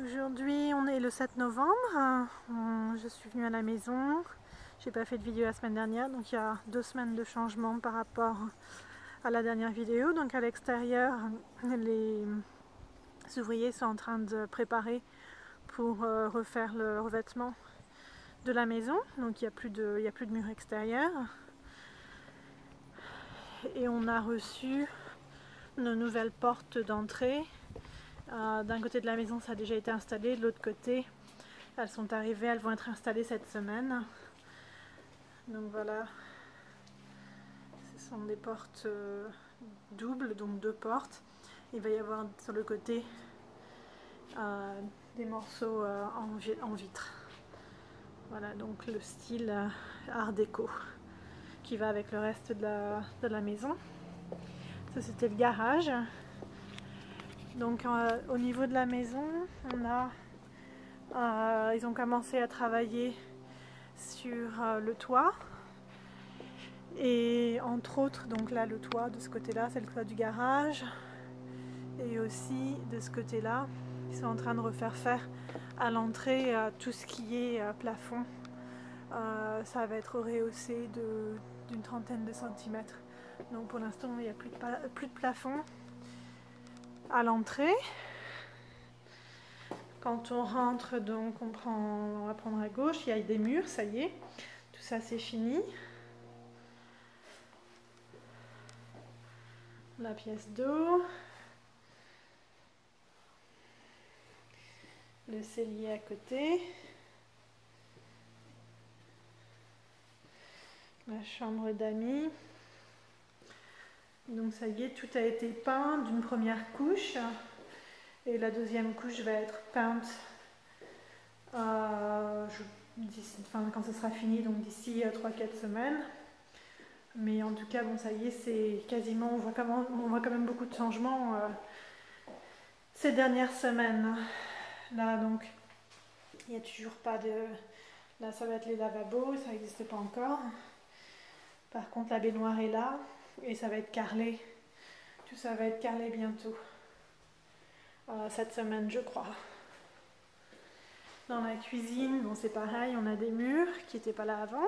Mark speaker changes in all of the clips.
Speaker 1: Aujourd'hui on est le 7 novembre, je suis venue à la maison, j'ai pas fait de vidéo la semaine dernière donc il y a 2 semaines de changement par rapport à la dernière vidéo. Donc à l'extérieur les ouvriers sont en train de préparer pour refaire le revêtement de la maison, donc il n'y a plus de mur extérieur et on a reçu nos nouvelles portes d'entrée. D'un côté de la maison ça a déjà été installé, de l'autre côté elles sont arrivées, elles vont être installées cette semaine. Donc voilà, ce sont des portes doubles, donc 2 portes. Il va y avoir sur le côté des morceaux en vitre. Voilà, donc le style art déco qui va avec le reste de la maison. Ça c'était le garage. Donc au niveau de la maison, ils ont commencé à travailler sur le toit. Et entre autres, donc là le toit de ce côté-là, c'est le toit du garage. Et aussi de ce côté-là, ils sont en train de refaire faire à l'entrée tout ce qui est plafond. Ça va être rehaussé d'une trentaine de centimètres. Donc pour l'instant, il n'y a plus de plafond à l'entrée. Quand on rentre, donc on va prendre à gauche, il y a des murs, ça y est, tout ça c'est fini. La pièce d'eau, le cellier à côté, la chambre d'amis. Donc ça y est, tout a été peint d'une première couche et la deuxième couche va être peinte quand ce sera fini, donc d'ici 3-4 semaines. Mais en tout cas, bon, ça y est, c'est quasiment, on voit quand même beaucoup de changements ces dernières semaines. Là, donc, il n'y a toujours pas de... Là, ça va être les lavabos, ça n'existe pas encore. Par contre, la baignoire est là et ça va être carrelé. Tout ça va être carrelé bientôt. Cette semaine, je crois. Dans la cuisine, bon, c'est pareil, on a des murs qui n'étaient pas là avant.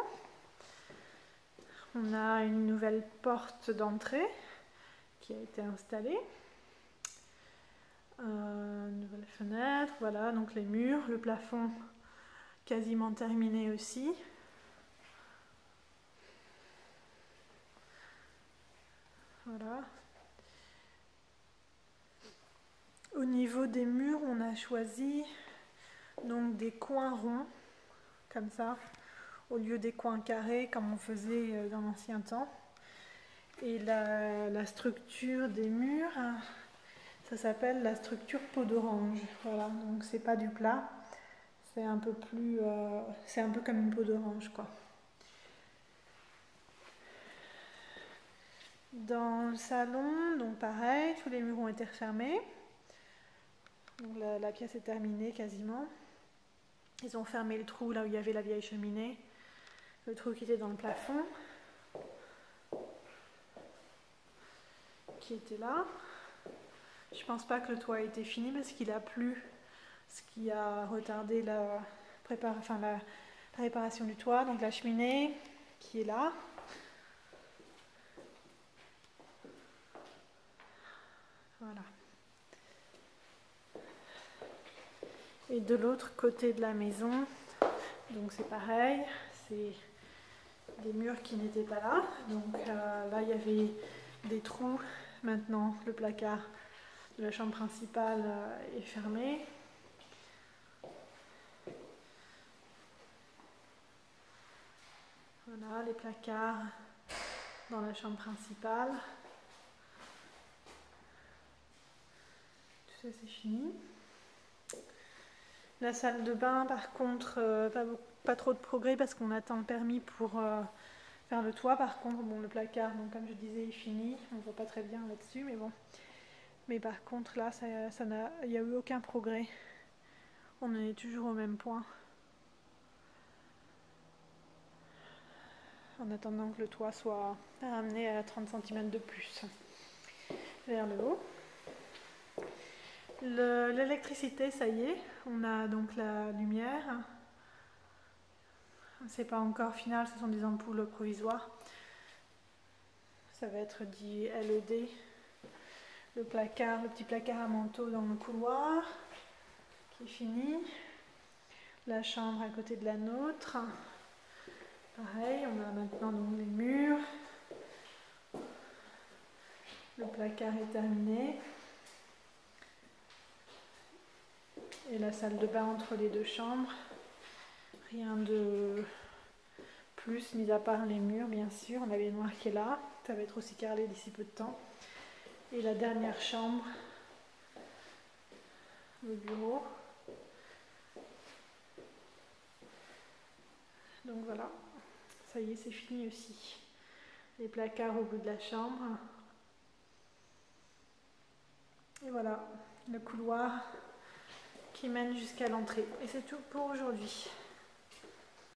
Speaker 1: On a une nouvelle porte d'entrée qui a été installée. Une nouvelle fenêtre, voilà, donc les murs, le plafond quasiment terminé aussi. Voilà. Au niveau des murs, on a choisi donc des coins ronds, comme ça, au lieu des coins carrés comme on faisait dans l'ancien temps. Et la structure des murs, ça s'appelle la structure peau d'orange. Voilà, donc c'est pas du plat, c'est un peu plus, c'est un peu comme une peau d'orange, quoi. Dans le salon, donc pareil, tous les murs ont été refermés. Donc la pièce est terminée quasiment. Ils ont fermé le trou là où il y avait la vieille cheminée, le trou qui était dans le plafond, qui était là. Je pense pas que le toit a été fini parce qu'il a plu, ce qui a retardé la réparation du toit. Donc la cheminée qui est là. Voilà. Et de l'autre côté de la maison, donc c'est pareil, c'est des murs qui n'étaient pas là. Donc là il y avait des trous. Maintenant le placard de la chambre principale est fermé. Voilà les placards dans la chambre principale. Tout ça c'est fini. La salle de bain par contre pas trop de progrès parce qu'on attend le permis pour faire le toit. Par contre bon, le placard, donc comme je disais, est fini. On ne voit pas très bien là-dessus, mais bon. Mais par contre là il n'y a eu aucun progrès. On en est toujours au même point. En attendant que le toit soit ramené à 30 cm de plus vers le haut. L'électricité, ça y est, on a donc la lumière. C'est pas encore final, ce sont des ampoules provisoires. Ça va être dit LED. Le petit placard à manteau dans le couloir, qui est fini. La chambre à côté de la nôtre. Pareil, on a maintenant donc les murs. Le placard est terminé. Et la salle de bain entre les deux chambres. Rien de plus, mis à part les murs, bien sûr. On avait noir qui est là. Ça va être aussi carrelé d'ici peu de temps. Et la dernière chambre, le bureau. Donc voilà, ça y est, c'est fini aussi. Les placards au bout de la chambre. Et voilà, le couloir qui mène jusqu'à l'entrée. Et c'est tout pour aujourd'hui.